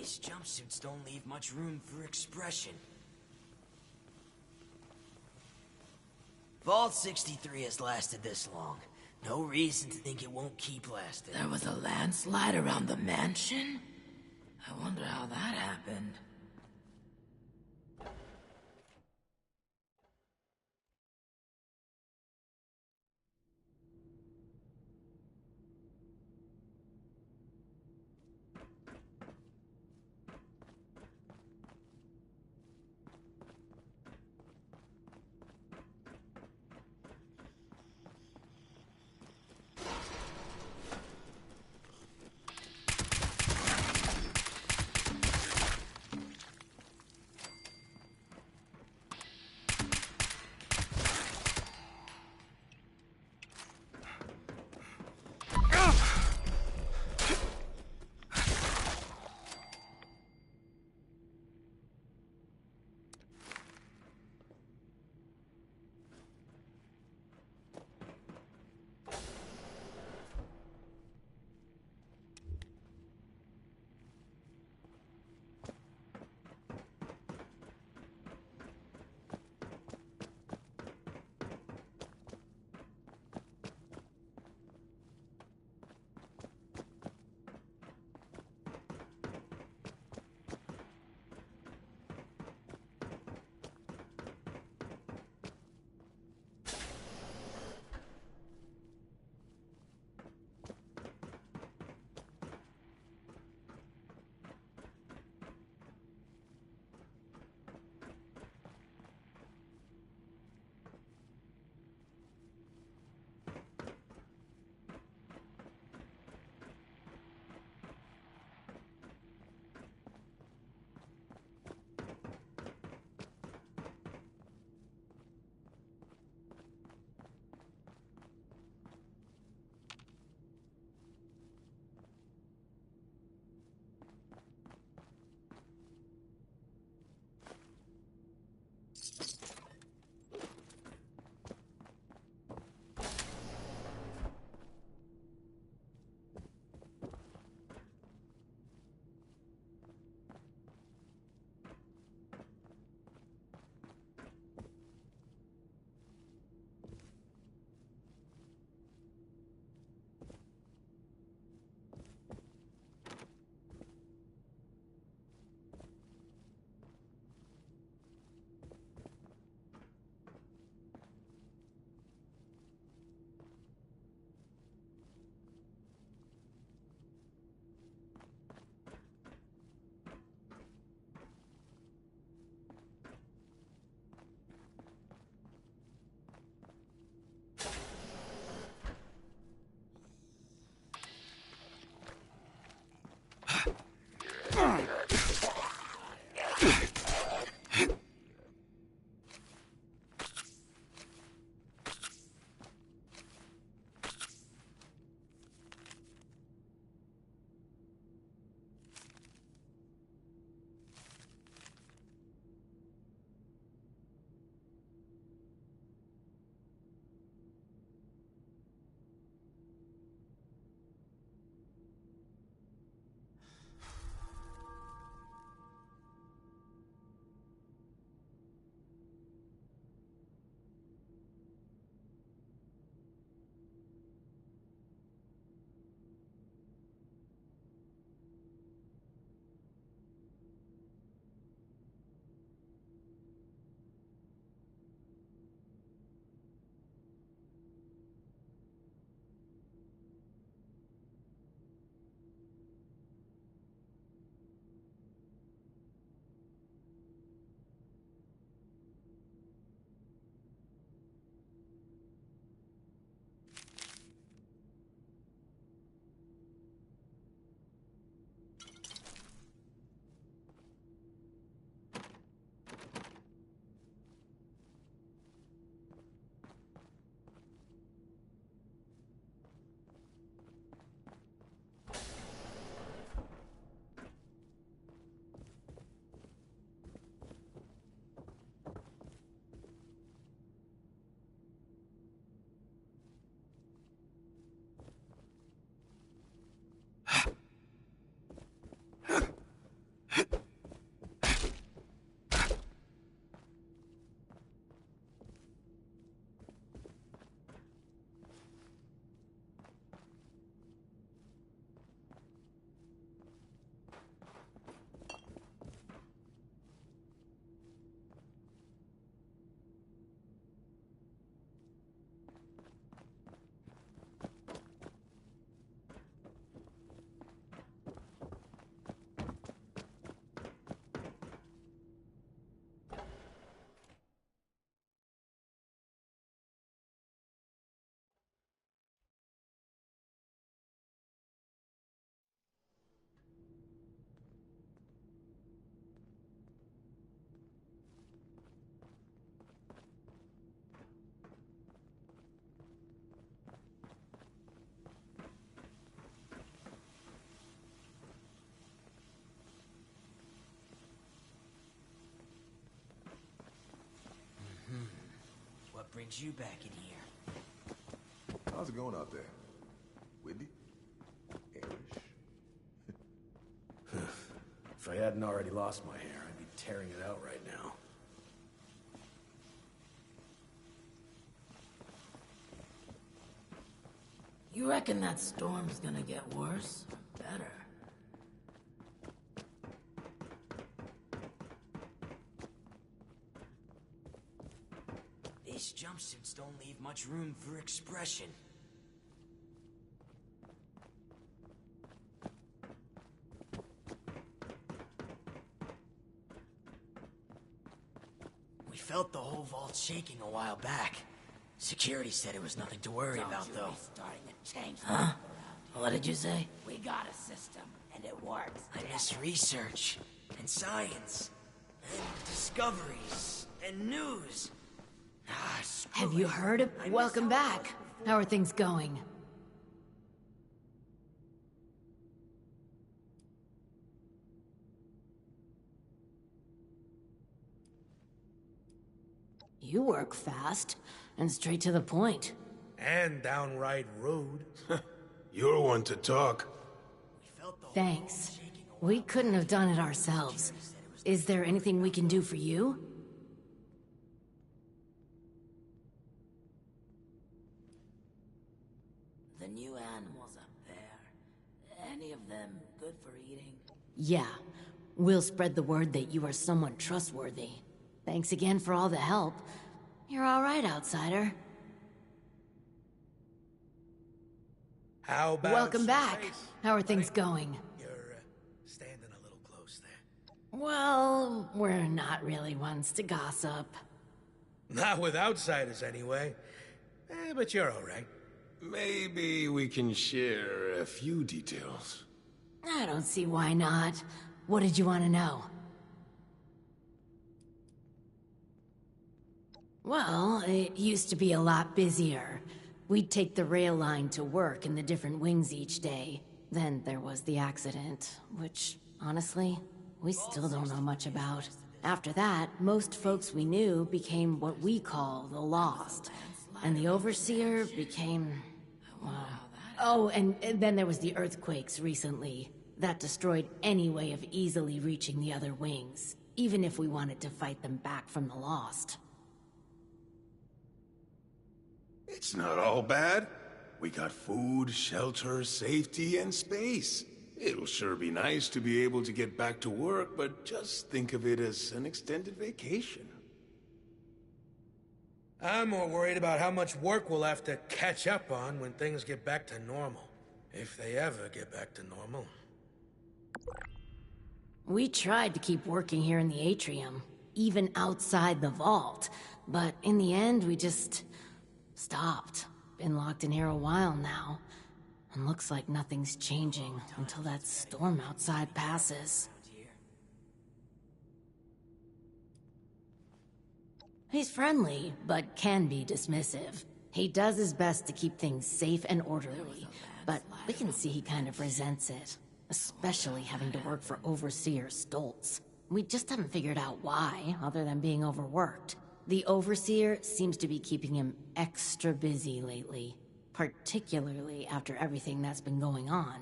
These jumpsuits don't leave much room for expression. Vault 63 has lasted this long. No reason to think it won't keep lasting. There was a landslide around the mansion? I wonder how that happened. what brings you back in here. How's it going out there? Windy? Airish? If I hadn't already lost my hair, I'd be tearing it out right now. You reckon that storm's gonna get worse or better? These jumpsuits don't leave much room for expression. We felt the whole vault shaking a while back. Security said it was nothing to worry about, though. Starting to change. Huh? What did you say? We got a system, and it works. I miss research, and science, and discoveries, and news. Ah, screw Have you it. heard of... I miss Welcome all back. of it. How are things going? You work fast and straight to the point. And downright rude. You're one to talk. We felt the whole Thanks. vault shaking a while We couldn't have done it ourselves. Is there anything we can do for you? The new animals up there. Any of them good for eating? Yeah. We'll spread the word that you are someone trustworthy. Thanks again for all the help. You're all right, outsider. How about Welcome some back. space? How are things going? You're standing a little close there. Well, we're not really ones to gossip. Not with outsiders, anyway. But you're all right. Maybe we can share a few details. I don't see why not. What did you want to know? Well, it used to be a lot busier. We'd take the rail line to work in the different wings each day. Then there was the accident, which, honestly, we still don't know much about. After that, most folks we knew became what we call the Lost. And the Overseer became... well... Oh, and then there was the earthquakes recently. That destroyed any way of easily reaching the other wings, even if we wanted to fight them back from the Lost. It's not all bad. We got food, shelter, safety, and space. It'll sure be nice to be able to get back to work, but just think of it as an extended vacation. I'm more worried about how much work we'll have to catch up on when things get back to normal. If they ever get back to normal. We tried to keep working here in the atrium, even outside the vault, but in the end we just stopped. Been locked in here a while now, and looks like nothing's changing until that storm outside passes. He's friendly, but can be dismissive. He does his best to keep things safe and orderly, but we can see he kind of resents it. Especially having to work for Overseer Stoltz. We just haven't figured out why, other than being overworked. The Overseer seems to be keeping him extra busy lately, particularly after everything that's been going on.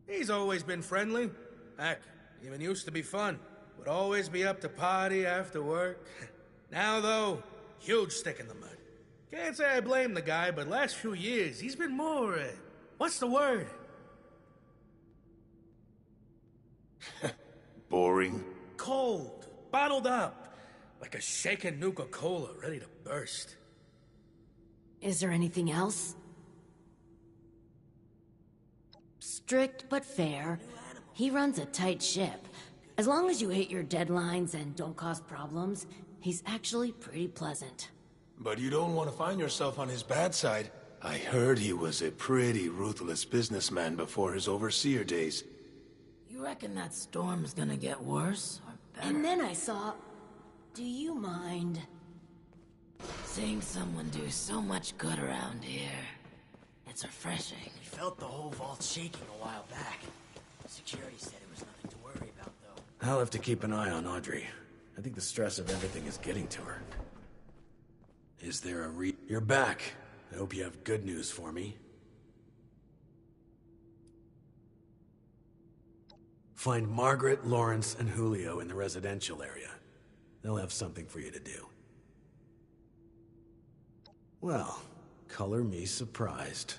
He's always been friendly. Heck, even used to be fun. Would always be up to party after work. Now, though, huge stick in the mud. Can't say I blame the guy, but last few years, he's been more, what's the word? Boring. Cold. Bottled up. Like a shaken Nuka-Cola ready to burst. Is there anything else? Strict but fair. He runs a tight ship. As long as you hit your deadlines and don't cause problems, he's actually pretty pleasant. But you don't want to find yourself on his bad side. I heard he was a pretty ruthless businessman before his overseer days. You reckon that storm's gonna get worse or better? And then I saw... Do you mind? Seeing someone do so much good around here. It's refreshing. We felt the whole vault shaking a while back. Security said it was nothing to worry about, though. I'll have to keep an eye on Audrey. I think the stress of everything is getting to her. Is there a You're back. I hope you have good news for me. Find Margaret, Lawrence, and Julio in the residential area. They'll have something for you to do. Well, color me surprised.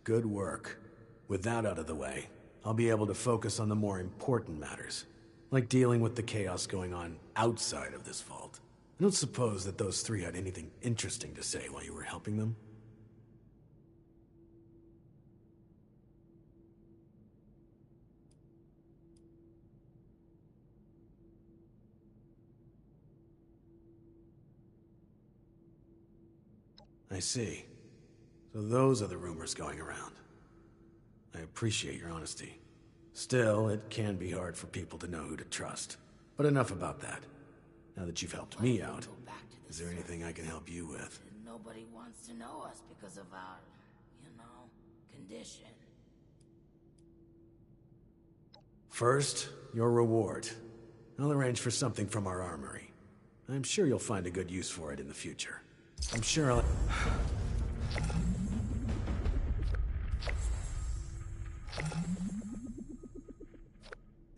Good work. With that out of the way, I'll be able to focus on the more important matters, like dealing with the chaos going on outside of this vault. I don't suppose that those three had anything interesting to say while you were helping them? I see. So those are the rumors going around. I appreciate your honesty. Still, it can be hard for people to know who to trust. But enough about that. Now that you've helped me out, is there anything I can help you with? Nobody wants to know us because of our, condition. First, your reward. I'll arrange for something from our armory. I'm sure you'll find a good use for it in the future. I'm sure I'll...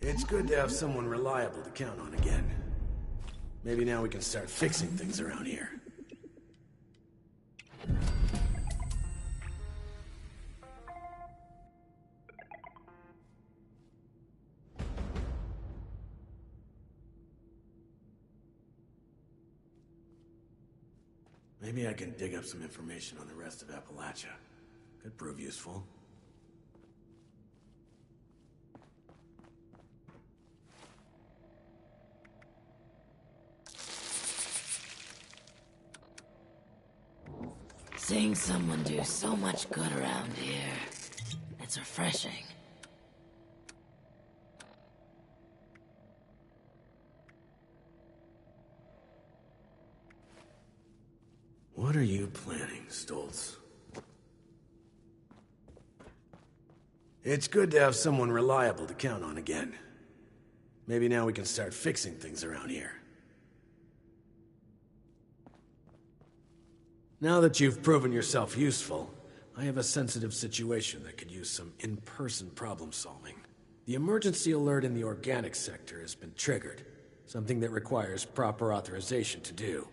It's good to have someone reliable to count on again. Maybe now we can start fixing things around here. Maybe I can dig up some information on the rest of Appalachia. Could prove useful. Seeing someone do so much good around here. It's refreshing. What are you planning, Stoltz? It's good to have someone reliable to count on again. Maybe now we can start fixing things around here. Now that you've proven yourself useful, I have a sensitive situation that could use some in-person problem solving. The emergency alert in the organic sector has been triggered, something that requires proper authorization to do.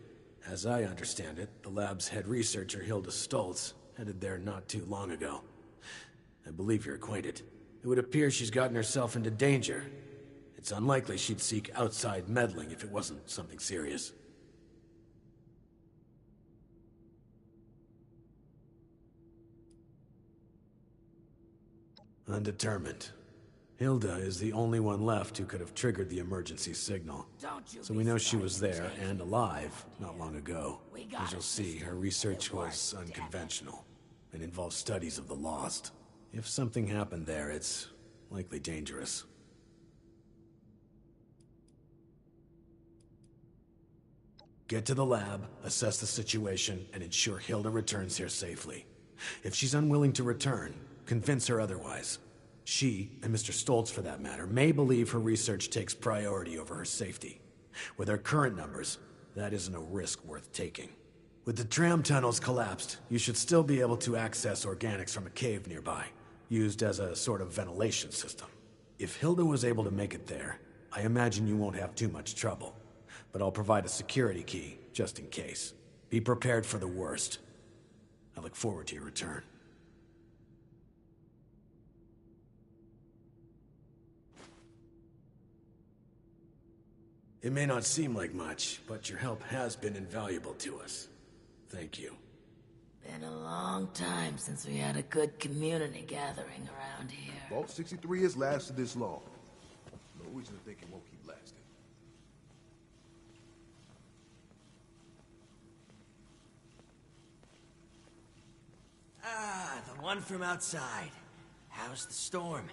As I understand it, the lab's head researcher, Hilda Stoltz, headed there not too long ago. I believe you're acquainted. It would appear she's gotten herself into danger. It's unlikely she'd seek outside meddling if it wasn't something serious. Undetermined. Hilda is the only one left who could have triggered the emergency signal. So we know she was there and alive not long ago. As you'll see, her research was unconventional and involved studies of the lost. If something happened there, it's likely dangerous. Get to the lab, assess the situation, and ensure Hilda returns here safely. If she's unwilling to return, convince her otherwise. She, and Mr. Stoltz for that matter, may believe her research takes priority over her safety. With her current numbers, that isn't a risk worth taking. With the tram tunnels collapsed, you should still be able to access organics from a cave nearby, used as a sort of ventilation system. If Hilda was able to make it there, I imagine you won't have too much trouble. But I'll provide a security key, just in case. Be prepared for the worst. I look forward to your return. It may not seem like much, but your help has been invaluable to us. Thank you. Been a long time since we had a good community gathering around here. Vault 63 has lasted this long. No reason to think it won't keep lasting. Ah, the one from outside. How's the storm?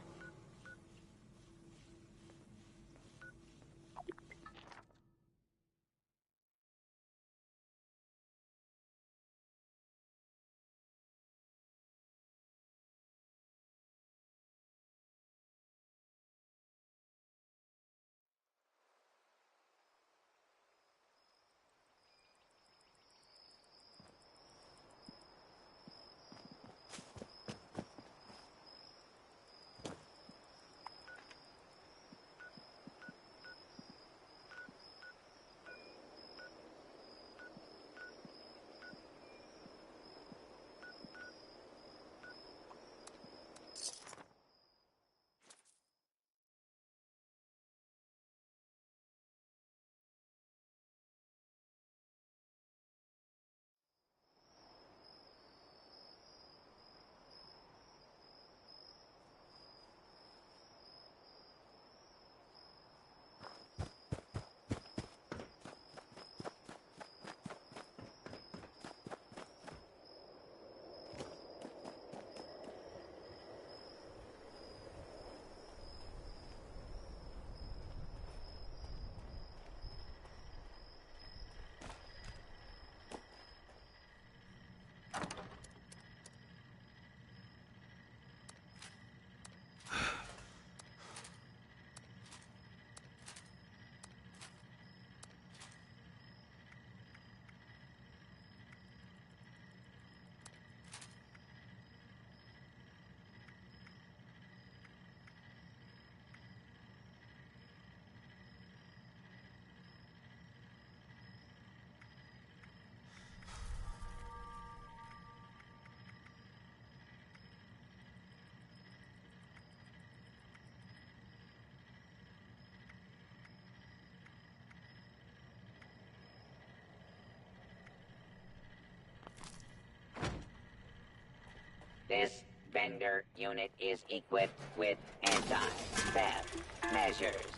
This vendor unit is equipped with anti-theft measures.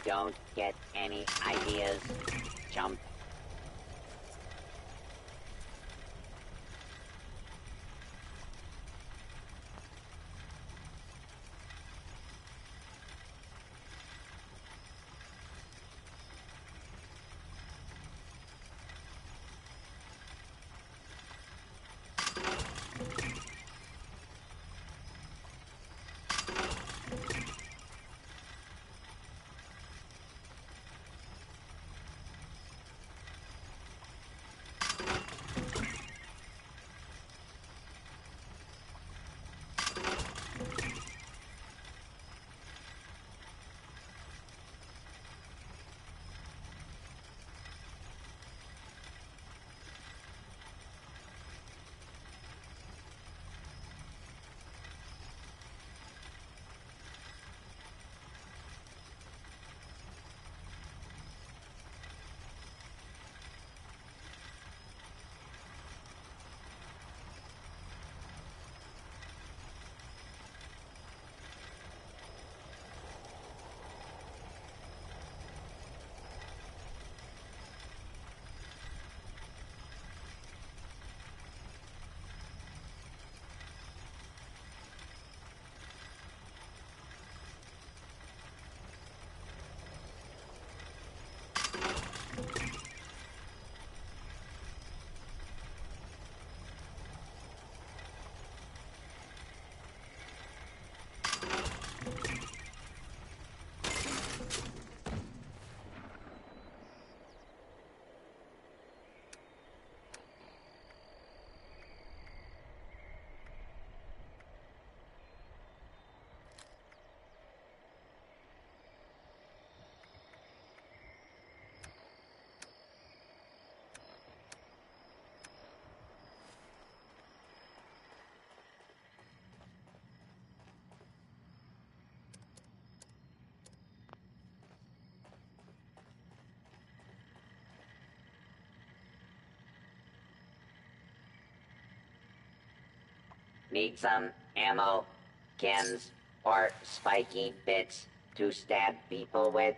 Don't get any ideas, chump. Need some ammo, chems, or spiky bits to stab people with?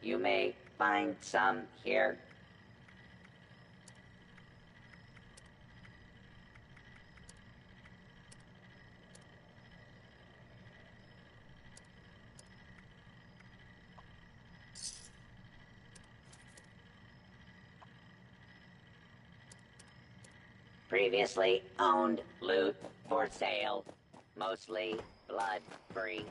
You may find some here. Previously owned loot for sale. Mostly blood-free.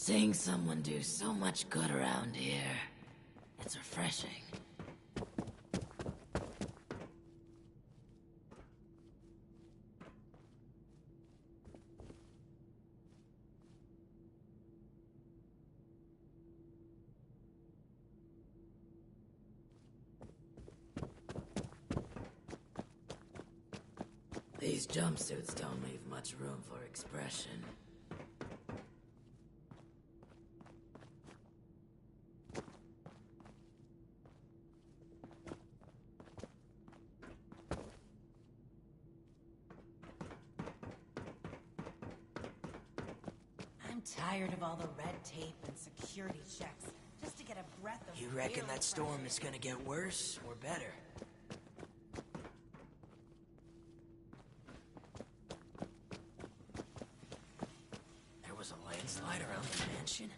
Seeing someone do so much good around here, it's refreshing. These jumpsuits don't leave much room for expression. I'm tired of all the red tape and security checks just to get a breath of You reckon real that storm fresh is gonna get worse or better? There was a landslide around the mansion.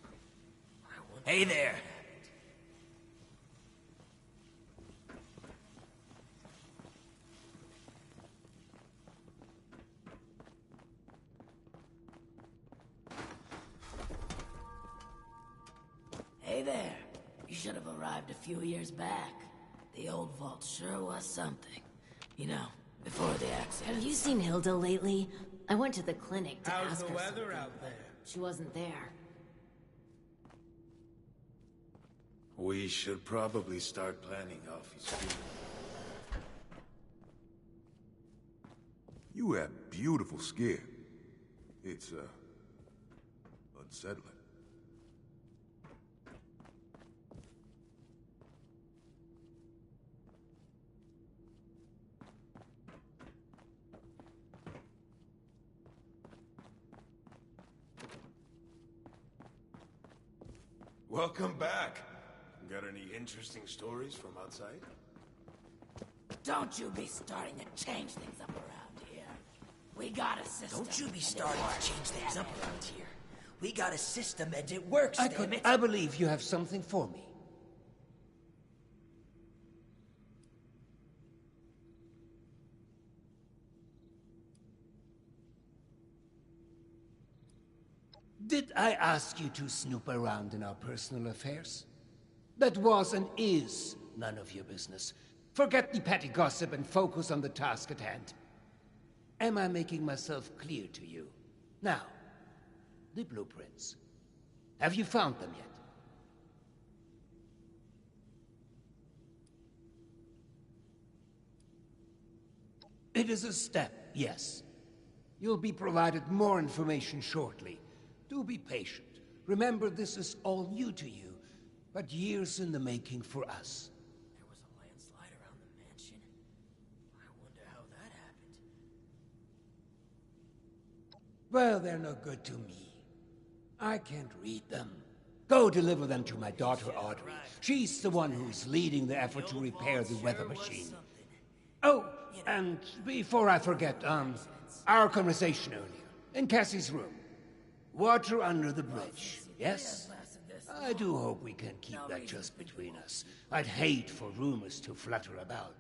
Hey there! Hey there. You should have arrived a few years back. The old vault sure was something. You know, before the accident. Have you seen Hilda lately? I went to the clinic to How's ask the her weather something, out but there? she wasn't there. We should probably start planning Alfie's funeral. You have beautiful skin. It's, unsettling. Welcome back. Got any interesting stories from outside? Don't you be starting to change things up around here. We got a system. Don't you be and it starting to works, change things damn up it. around here. We got a system and it works, damn it. I believe you have something for me. Did I ask you to snoop around in our personal affairs? That was and is none of your business. Forget the petty gossip and focus on the task at hand. Am I making myself clear to you? Now, the blueprints. Have you found them yet? It is a step, yes. You'll be provided more information shortly. Do be patient. Remember, this is all new to you, but years in the making for us. There was a landslide around the mansion. I wonder how that happened. Well, they're no good to me. I can't read them. Go deliver them to my daughter, Audrey. She's the one who's leading the effort to repair the weather machine. Oh, and before I forget, our conversation earlier, in Cassie's room. Water under the bridge, yes? I do hope we can keep that just between us. I'd hate for rumors to flutter about.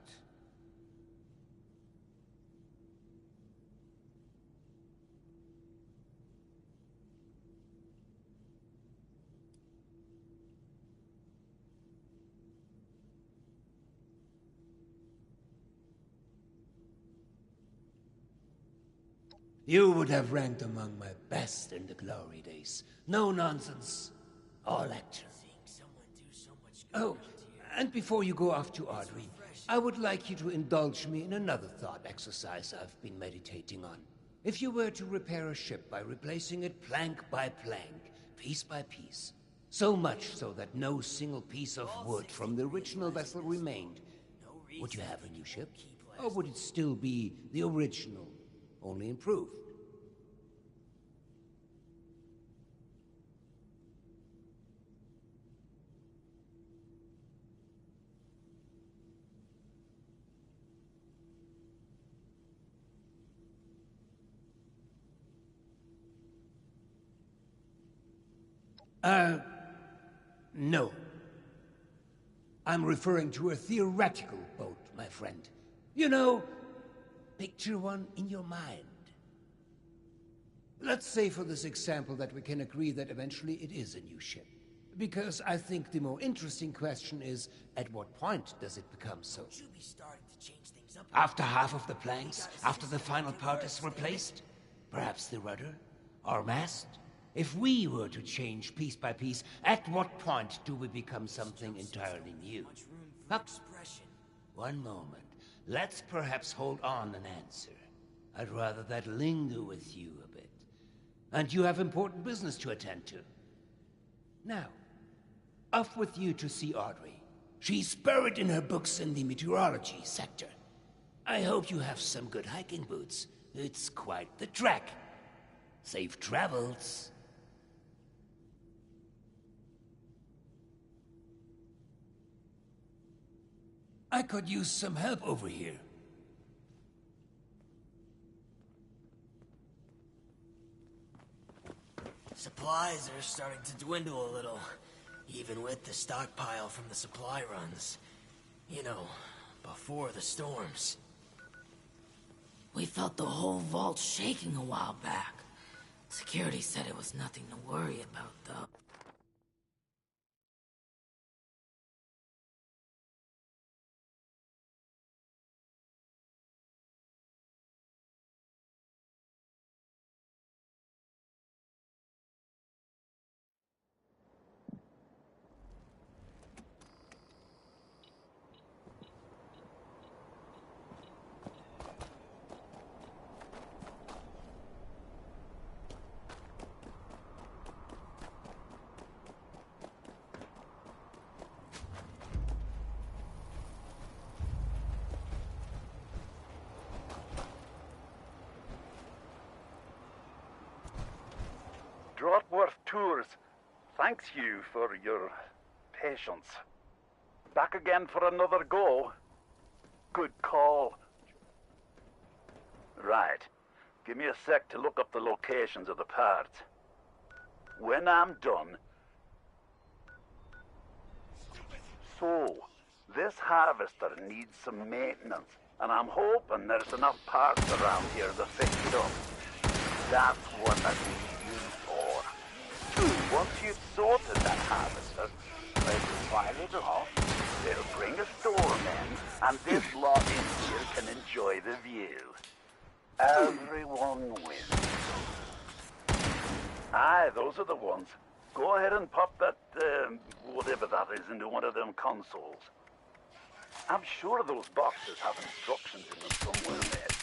You would have ranked among my best in the glory days. No nonsense. All action. Oh, and before you go off to Audrey, I would like you to indulge me in another thought exercise I've been meditating on. If you were to repair a ship by replacing it plank by plank, piece by piece, so much so that no single piece of wood from the original vessel remained, would you have a new ship? Or would it still be the original, only improved? No. I'm referring to a theoretical boat, my friend. You know, picture one in your mind. Let's say for this example that we can agree that eventually it is a new ship. Because I think the more interesting question is, at what point does it become so? You be starting to change things up. After half of the planks? After the final part is replaced? Perhaps the rudder? Or mast? If we were to change piece by piece, at what point do we become something entirely new? Huck, one moment. Let's perhaps hold on an answer. I'd rather that linger with you a bit. And you have important business to attend to. Now, off with you to see Audrey. She's buried in her books in the meteorology sector. I hope you have some good hiking boots. It's quite the trek. Safe travels. I could use some help over here. Supplies are starting to dwindle a little, even with the stockpile from the supply runs. You know, before the storms. We felt the whole vault shaking a while back. Security said it was nothing to worry about, though. Drotworth Tours thanks you for your patience. Back again for another go? Good call. Right. Give me a sec to look up the locations of the parts. When I'm done... So, this harvester needs some maintenance, and I'm hoping there's enough parts around here to fix it up. That's what I need you for. Once you've sorted that harvester, let's fire it off, they'll bring a storm in, and this lot in here can enjoy the view. Everyone wins. Aye, those are the ones. Go ahead and pop that, whatever that is, into one of them consoles. I'm sure those boxes have instructions in them somewhere, mate.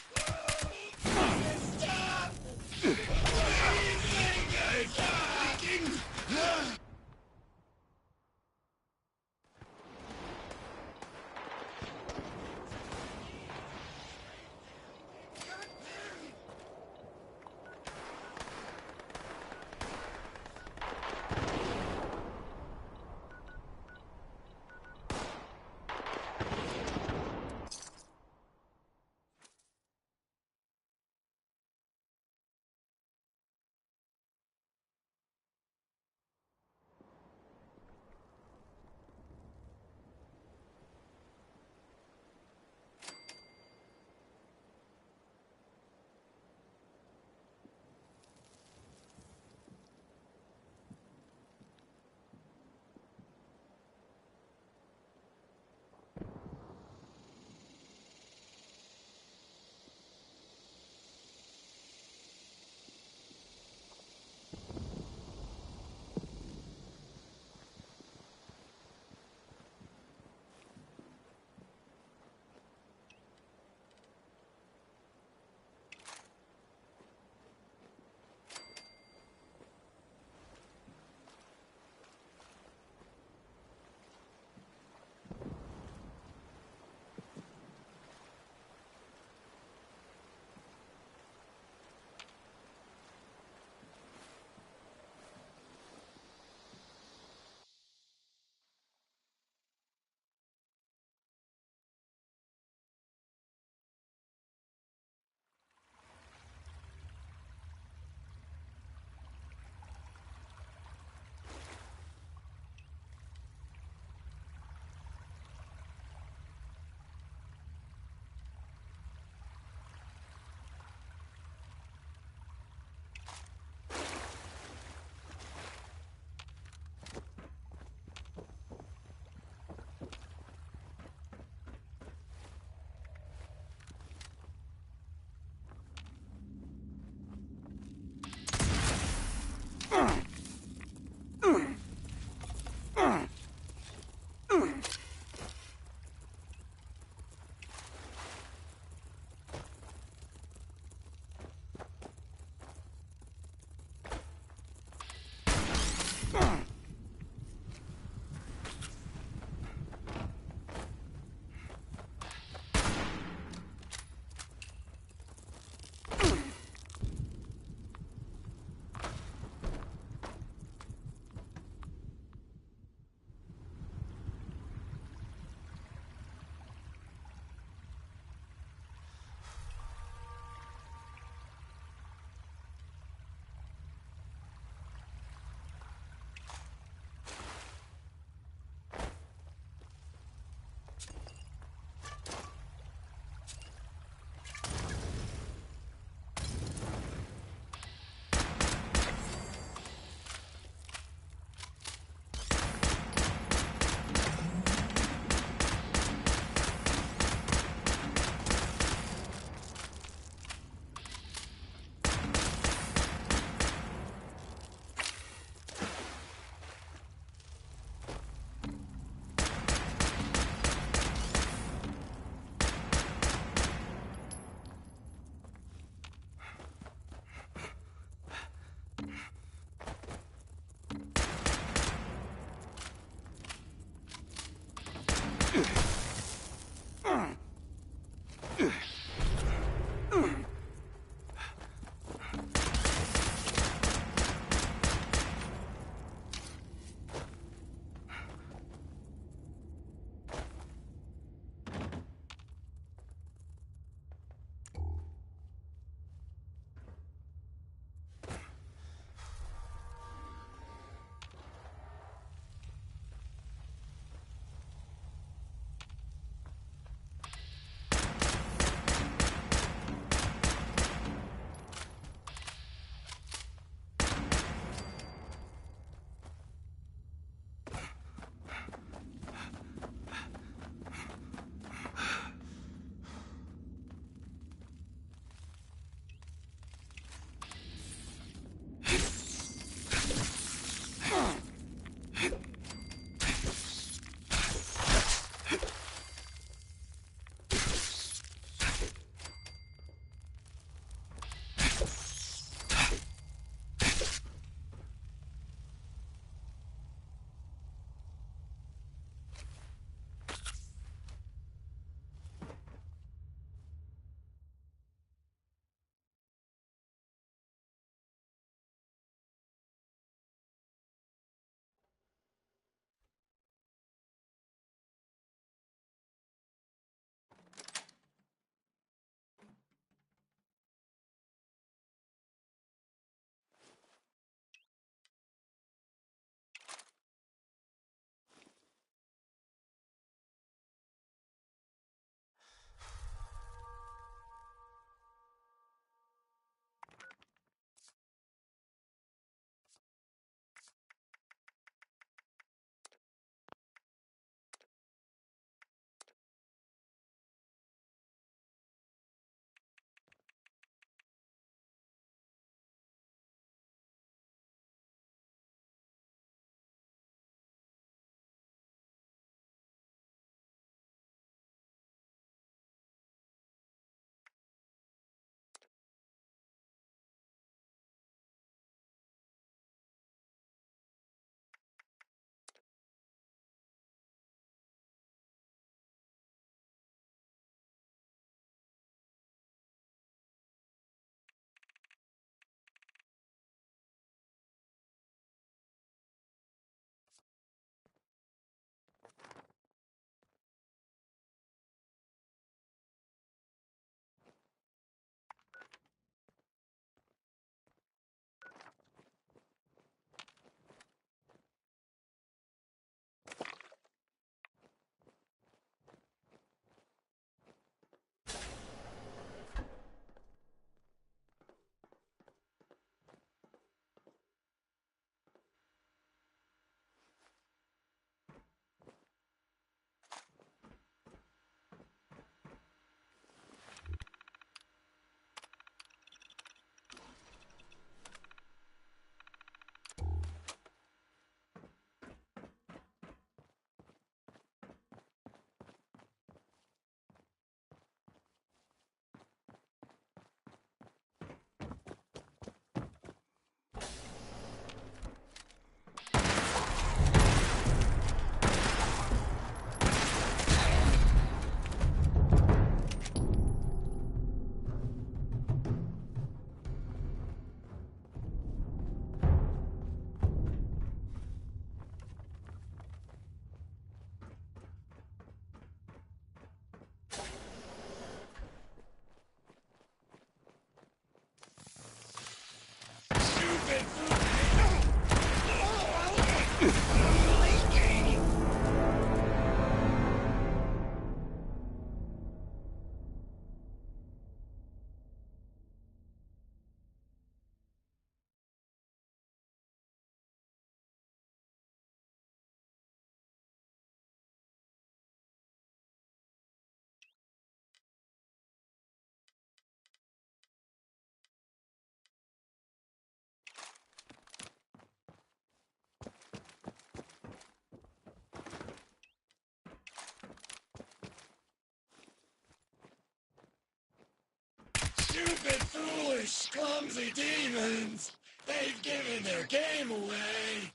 Stupid, foolish, clumsy demons! They've given their game away!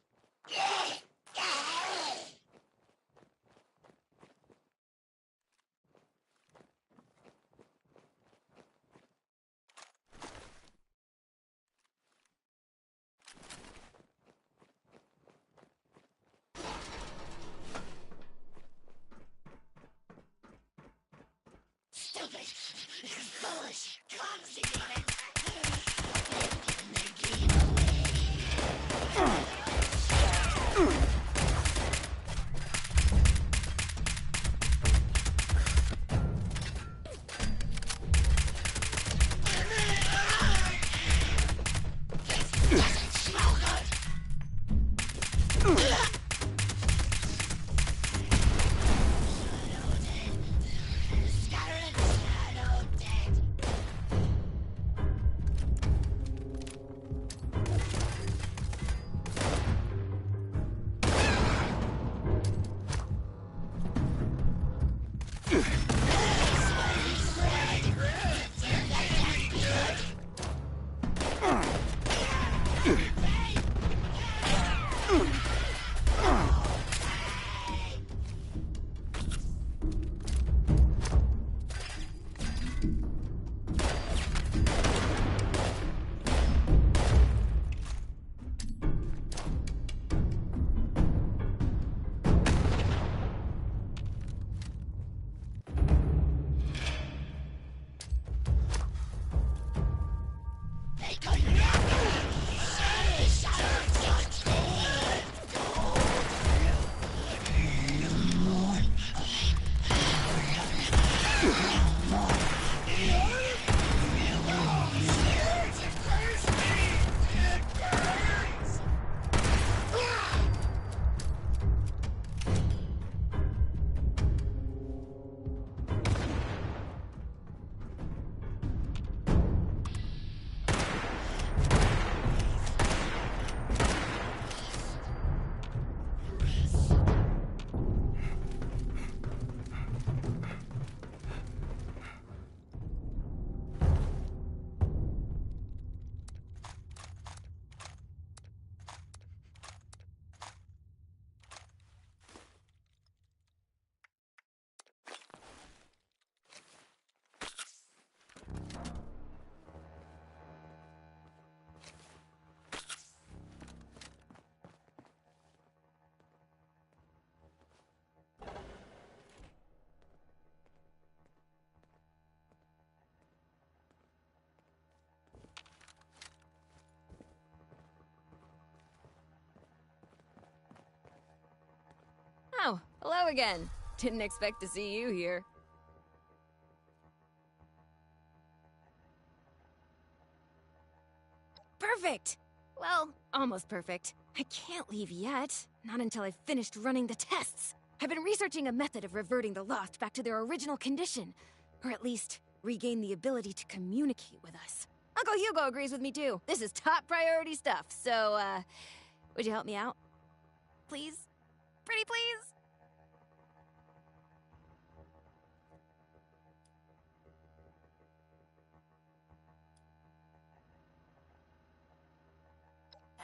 Oh, hello again. Didn't expect to see you here. Perfect! Well, almost perfect. I can't leave yet. Not until I've finished running the tests. I've been researching a method of reverting the Lost back to their original condition. Or at least, regain the ability to communicate with us. Uncle Hugo agrees with me too. This is top priority stuff, so, would you help me out? Please? Pretty please?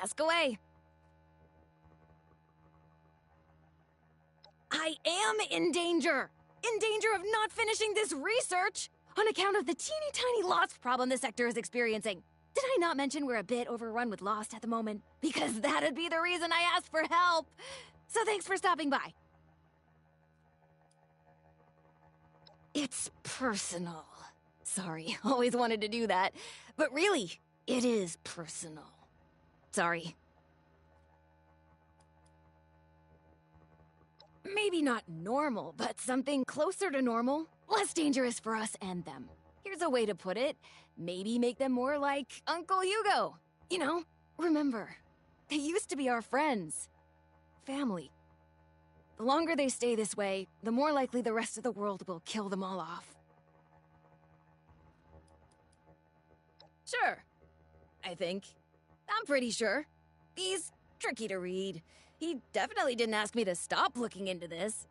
Ask away. I am in danger! In danger of not finishing this research! On account of the teeny tiny Lost problem this sector is experiencing. Did I not mention we're a bit overrun with Lost at the moment? Because that'd be the reason I asked for help! So thanks for stopping by. It's personal. Sorry, always wanted to do that. But really, it is personal. Sorry. Maybe not normal, but something closer to normal. Less dangerous for us and them. Here's a way to put it. Maybe make them more like Uncle Hugo. You know, remember, they used to be our friends. Family. The longer they stay this way, the more likely the rest of the world will kill them all off. Sure. I think. I'm pretty sure. He's tricky to read. He definitely didn't ask me to stop looking into this.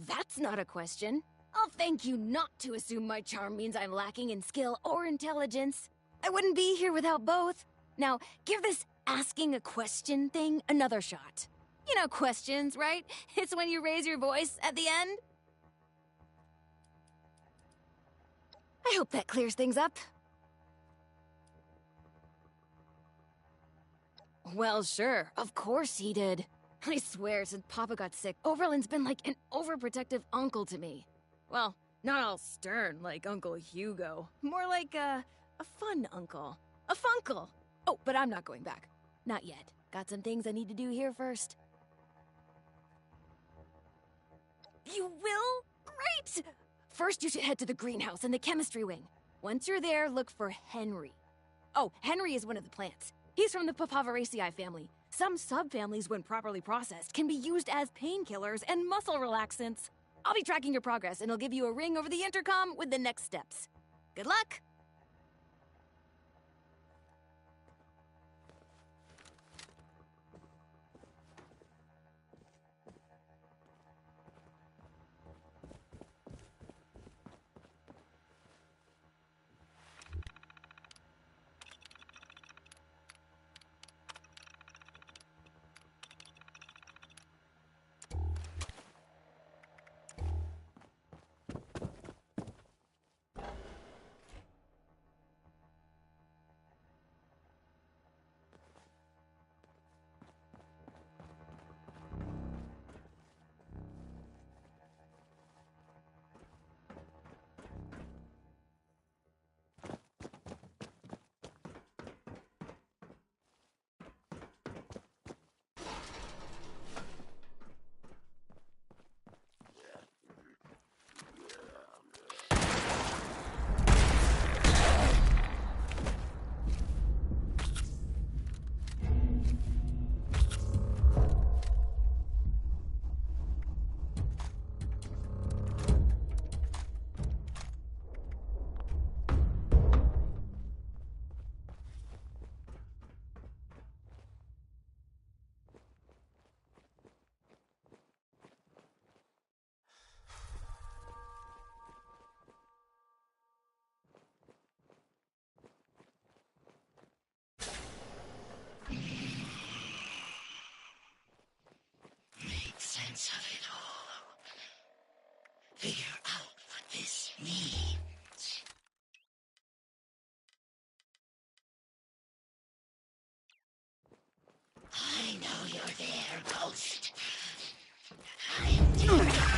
That's not a question. I'll thank you not to assume my charm means I'm lacking in skill or intelligence. I wouldn't be here without both. Now, give this asking a question thing another shot. You know questions, right? It's when you raise your voice at the end. I hope that clears things up. Well, sure. Of course he did. I swear, since Papa got sick, Overland's been like an overprotective uncle to me. Well, not all stern like Uncle Hugo. More like a fun uncle. A funkle. Oh, but I'm not going back. Not yet. Got some things I need to do here first. You will? Great! First, you should head to the greenhouse in the chemistry wing. Once you're there, look for Henry. Oh, Henry is one of the plants. He's from the Papaveraceae family. Some subfamilies, when properly processed, can be used as painkillers and muscle relaxants. I'll be tracking your progress, and I'll give you a ring over the intercom with the next steps. Good luck! figure out what this means. I know you're there, Ghost. I am doing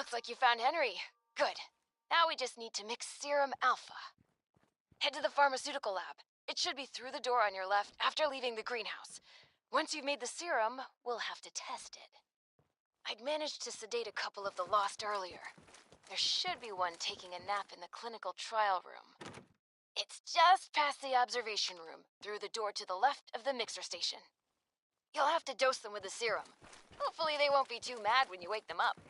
Looks like you found Henry. Good. Now we just need to mix Serum Alpha. Head to the pharmaceutical lab. It should be through the door on your left after leaving the greenhouse. Once you've made the serum, we'll have to test it. I'd managed to sedate a couple of the lost earlier. There should be one taking a nap in the clinical trial room. It's just past the observation room, through the door to the left of the mixer station. You'll have to dose them with the serum. Hopefully they won't be too mad when you wake them up.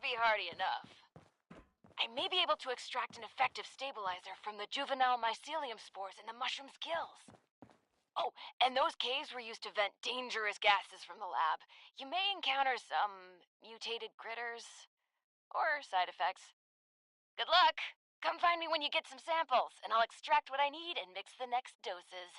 be hardy enough. I may be able to extract an effective stabilizer from the juvenile mycelium spores in the mushroom's gills. Oh, and those caves were used to vent dangerous gases from the lab. You may encounter some mutated critters or side effects. Good luck! Come find me when you get some samples, and I'll extract what I need and mix the next doses.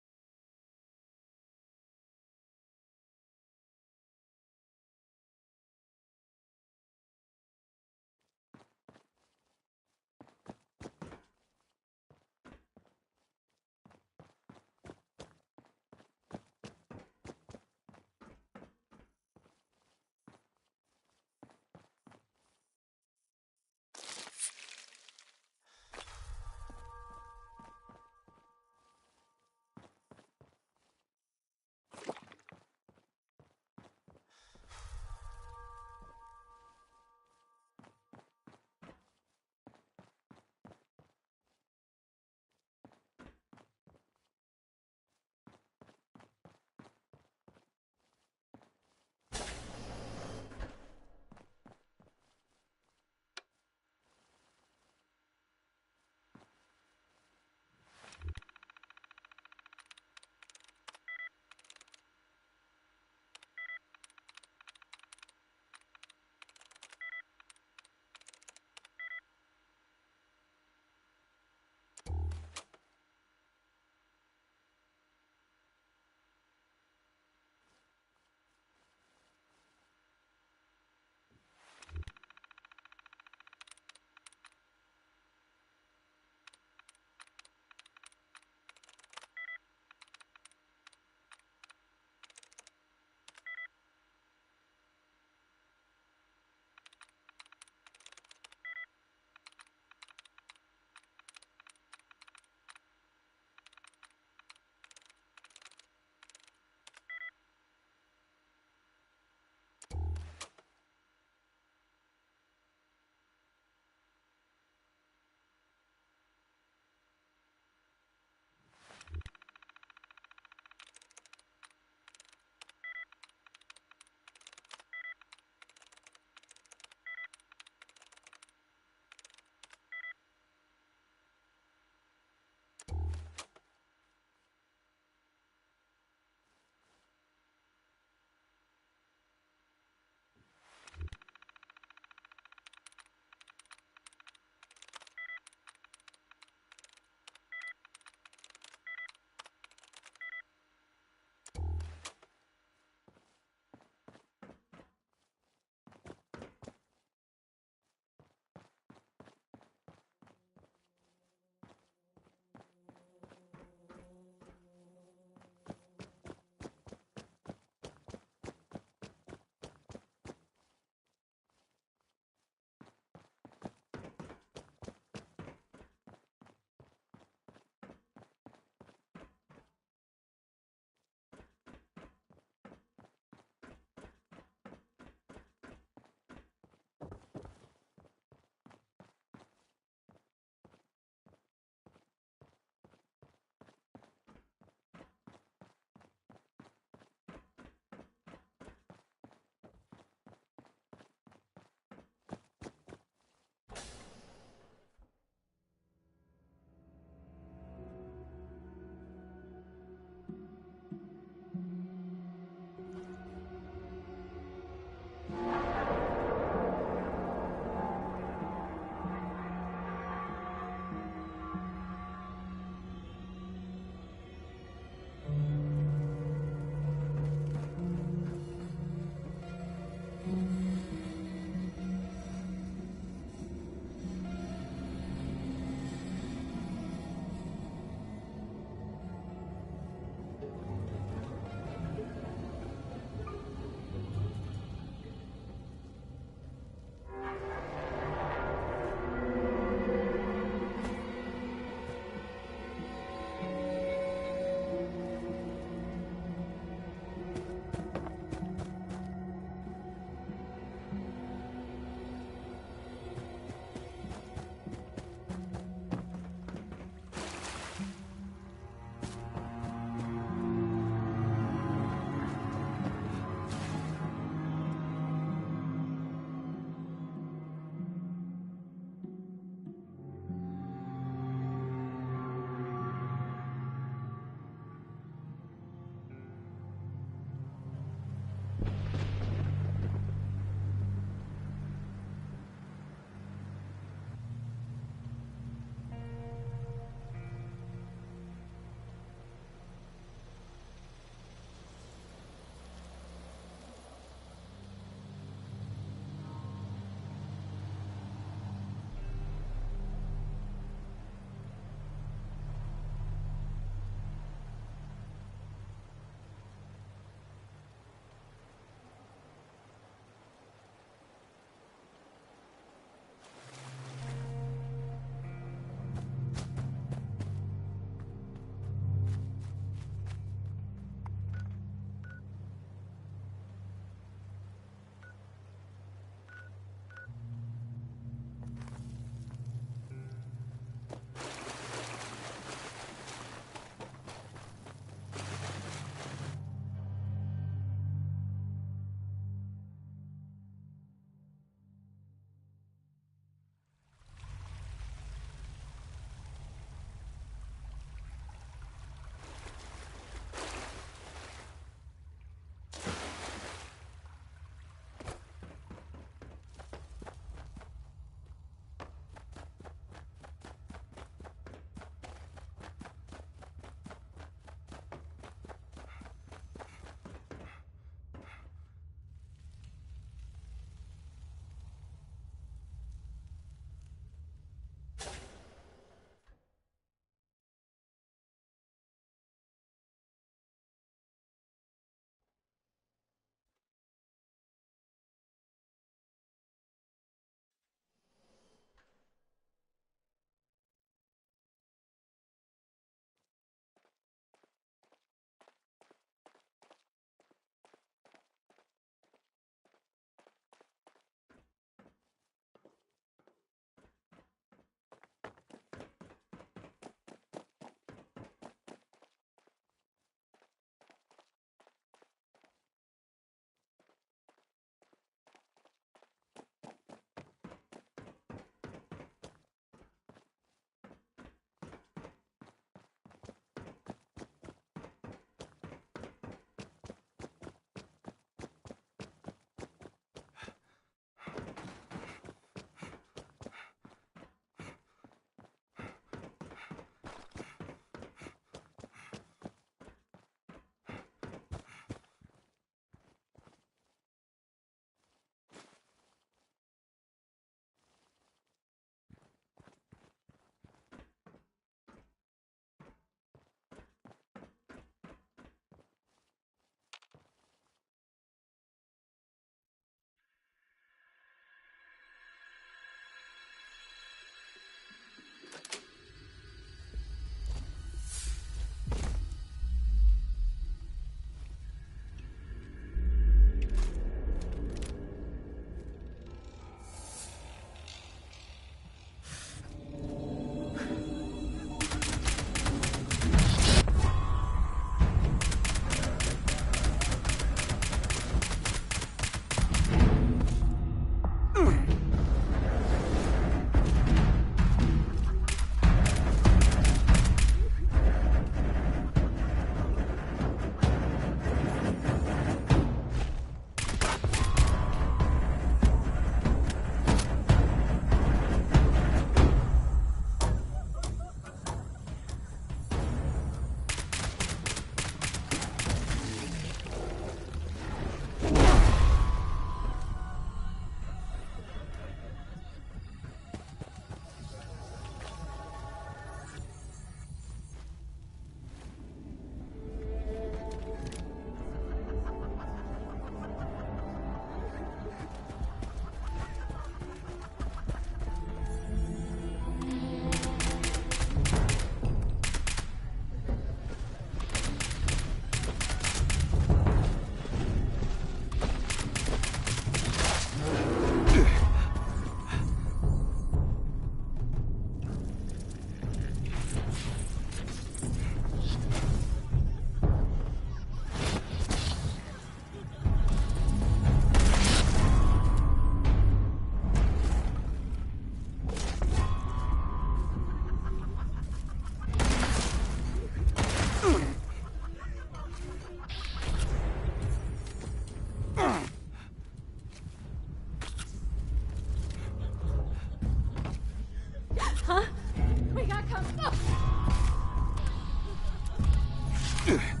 Ugh.